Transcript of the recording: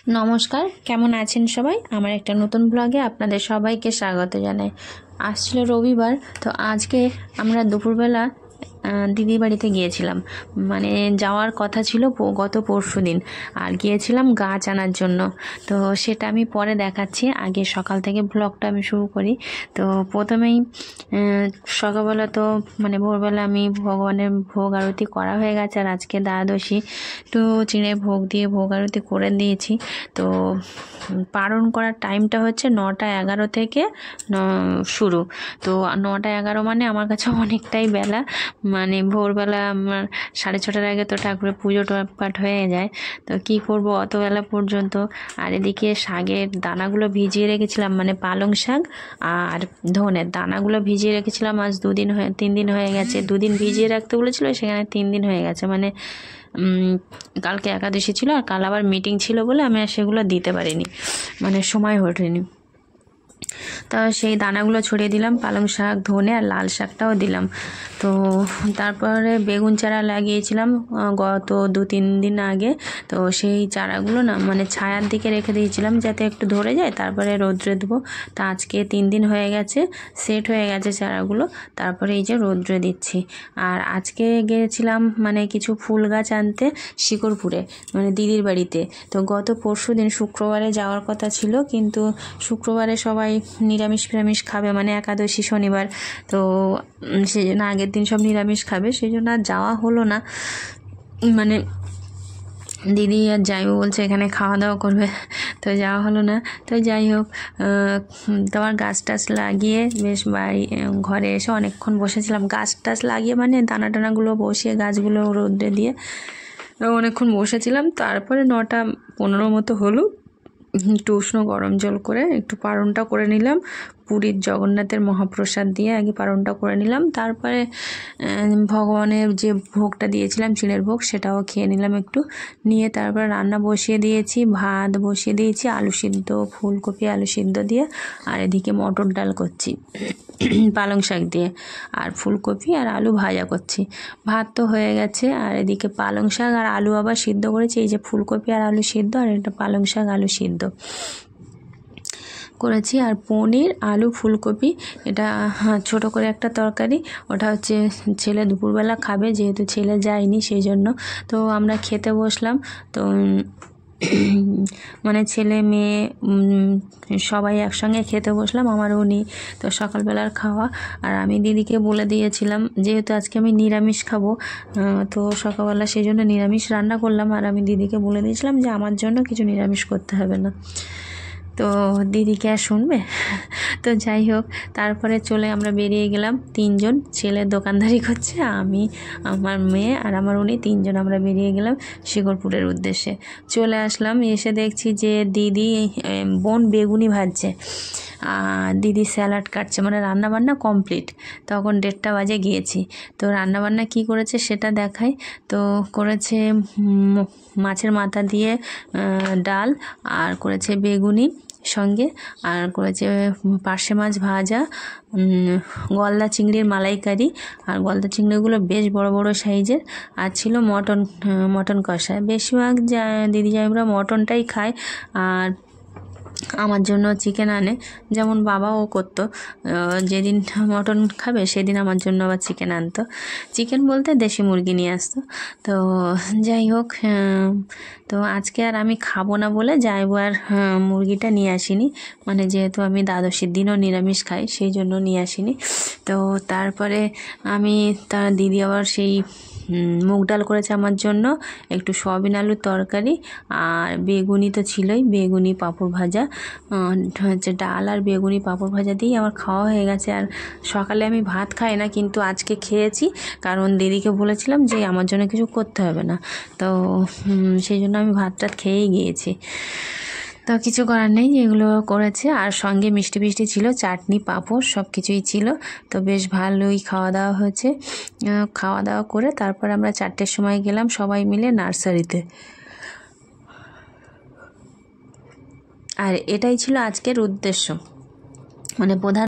নমস্কার, কেমন আছেন সবাই? আমার একটা নতুন ব্লগে আপনাদের সবাইকে স্বাগত জানাই। আসছিল রবিবার, তো আজকে আমরা দুপুরবেলা দিদির বাড়িতে গিয়েছিলাম। মানে যাওয়ার কথা ছিল গত পরশু দিন, আর গিয়েছিলাম গাছ আনার জন্য। তো সেটা আমি পরে দেখাচ্ছি, আগে সকাল থেকে ব্লগটা আমি শুরু করি। তো প্রথমেই সকালবেলা তো মানে ভোরবেলা আমি ভগবানের ভোগ আরতি করা হয়ে গেছে, আর আজকে দ্বাদশী একটু চিঁড়ে ভোগ দিয়ে ভোগ আরতি করে দিয়েছি। তো পালন করার টাইমটা হচ্ছে 9:11 থেকে শুরু। তো 9:11 মানে আমার কাছে অনেকটাই বেলা, মানে ভোরবেলা আমার 6:30টার আগে তো ঠাকুরের পুজো পাঠ হয়ে যায়। তো কি করব অত বেলা পর্যন্ত। আর এদিকে শাকের দানাগুলো ভিজিয়ে রেখেছিলাম, মানে পালং শাক আর ধনের দানাগুলো ভিজিয়ে রেখেছিলাম। আজ 3 দিন হয়ে গেছে। 2 দিন ভিজিয়ে রাখতে বলেছিল, সেখানে 3 দিন হয়ে গেছে। মানে কালকে একাদশী ছিল, আর কাল আবার মিটিং ছিল বলে আমি আর সেগুলো দিতে পারিনি, মানে সময় ওঠেনি। তা সেই দানাগুলো ছড়িয়ে দিলাম, পালং শাক, ধনে আর লাল শাকটাও দিলাম। তো তারপরে বেগুন চারা লাগিয়েছিলাম গত 2-3 দিন আগে। তো সেই চারাগুলো না মানে ছায়ার দিকে রেখে দিয়েছিলাম যাতে একটু ধরে যায়, তারপরে রোদ্রে দেবো। তা আজকে 3 দিন হয়ে গেছে, সেট হয়ে গেছে চারাগুলো। তারপরে এই যে রোদ্রে দিচ্ছি। আর আজকে গিয়েছিলাম মানে কিছু ফুল গাছ আনতে শিকরপুরে, মানে দিদির বাড়িতে। তো গত পরশু দিন শুক্রবারে যাওয়ার কথা ছিল, কিন্তু শুক্রবারে সবাই নিরামিষ খাবে, মানে একাদশী শনিবার। তো সেই জন্য আগের দিন সব নিরামিষ খাবে, সেই জন্য আর যাওয়া হলো না। মানে দিদি আর যাইও বলছে এখানে খাওয়া দাওয়া করবে, তো যাওয়া হলো না। তো যাই হোক, তোমার গাছ টাছ লাগিয়ে বেশ বাড়ি ঘরে এসে অনেকক্ষণ বসেছিলাম। গাছ টাছ লাগিয়ে মানে দানাগুলো বসিয়ে গাছগুলো রোদ্রে দিয়ে অনেকক্ষণ বসেছিলাম। তারপরে 9:15 মতো হলো, একটু উষ্ণ গরম জল করে একটু পারণটা করে নিলাম। পুরীর জগন্নাথের মহাপ্রসাদ দিয়ে আগে পারণটা করে নিলাম, তারপরে ভগবানের যে ভোগটা দিয়েছিলাম চিঁড়ের ভোগ, সেটাও খেয়ে নিলাম একটু। নিয়ে তারপর রান্না বসিয়ে দিয়েছি, ভাত বসিয়ে দিয়েছি, আলু সিদ্ধ, ফুলকপি আলু সিদ্ধ দিয়ে। আর এদিকে মটর ডাল করছি পালং শাক দিয়ে, আর ফুলকপি আর আলু ভাজা করছি। ভাত তো হয়ে গেছে, আর এদিকে পালং শাক আর আলু আবার সিদ্ধ করেছি। এই যে ফুলকপি আর আলু সিদ্ধ, আর এটা পালং শাক আলু সিদ্ধ করেছি। আর পনির আলু ফুলকপি, এটা ছোট করে একটা তরকারি। ওটা হচ্ছে ছেলে দুপুরবেলা খাবে, যেহেতু ছেলে যায়নি সেই জন্য। তো আমরা খেতে বসলাম। তো মানে ছেলে মেয়ে সবাই একসঙ্গে খেতে বসলাম, আমার উনি। তো সকালবেলার খাওয়া। আর আমি দিদিকে বলে দিয়েছিলাম, যেহেতু আজকে আমি নিরামিষ খাবো, তো সকালবেলা সেই জন্য নিরামিষ রান্না করলাম। আর আমি দিদিকে বলে দিয়েছিলাম যে আমার জন্য কিছু নিরামিষ করতে হবে না। তো দিদিকে আর শুনবে? তো যাই হোক, তারপরে আমরা বেরিয়ে গেলাম 3 জন। ছেলে দোকানদারি করছে, আমি, আমার মেয়ে আর আমার উনি 3 জন আমরা বেরিয়ে গেলাম শিকরপুরের উদ্দেশ্যে। চলে আসলাম, এসে দেখছি যে দিদি বোন বেগুনি ভাজছে, দিদি স্যালাড কাটছে, মানে রান্নাবান্না কমপ্লিট। তখন 1:30 বাজে গিয়েছি। তো রান্নাবান্না কি করেছে সেটা দেখাই। তো করেছে মাছের মাথা দিয়ে ডাল, আর করেছে বেগুনি সঙ্গে, আর করেছে পার্শে মাছ ভাজা, গলদা চিংড়ির মালাইকারি। আর গলদা চিংড়িগুলো বেশ বড় বড় সাইজের। আর ছিল মটন কষা। বেশিরভাগ দিদি জামাইরা মটনটাই খায়, আর আমার জন্য চিকেন আনে, যেমন বাবাও করতো। যেদিন মটন খাবে সেদিন আমার জন্য আবার চিকেন আনতো। চিকেন বলতে দেশি মুরগি নিয়ে আসতো। তো যাই হোক, তো আজকে আর আমি খাবো না বলে যাইবো, আর মুরগিটা নিয়ে আসিনি, মানে যেহেতু আমি দ্বাদশীর দিনও নিরামিষ খাই সেই জন্য নিয়ে আসিনি। তো তারপরে তার দিদি আবার সেই মুগ ডাল করেছে আমার জন্য, একটু সয়াবিন আলুর তরকারি, আর বেগুনি তো ছিলই, বেগুনি পাঁপড় ভাজা। হচ্ছে ডাল আর বেগুনি পাঁপড় ভাজা দিয়েই আমার খাওয়া হয়ে গেছে। আর সকালে আমি ভাত খাই না, কিন্তু আজকে খেয়েছি, কারণ দিদিকে বলেছিলাম যে আমার জন্য কিছু করতে হবে না। তো সেই জন্য আমি ভাত টাত খেয়েই গিয়েছি। তো কিছু করার নেই, যেগুলো করেছে। আর সঙ্গে মিষ্টি ছিল, চাটনি পাঁপড় সব কিছুই ছিল। তো বেশ ভালোই খাওয়া দাওয়া হয়েছে। খাওয়া দাওয়া করে তারপর আমরা 4টের সময় গেলাম সবাই মিলে নার্সারিতে। আর এটাই ছিল আজকের উদ্দেশ্য, মানে প্রধান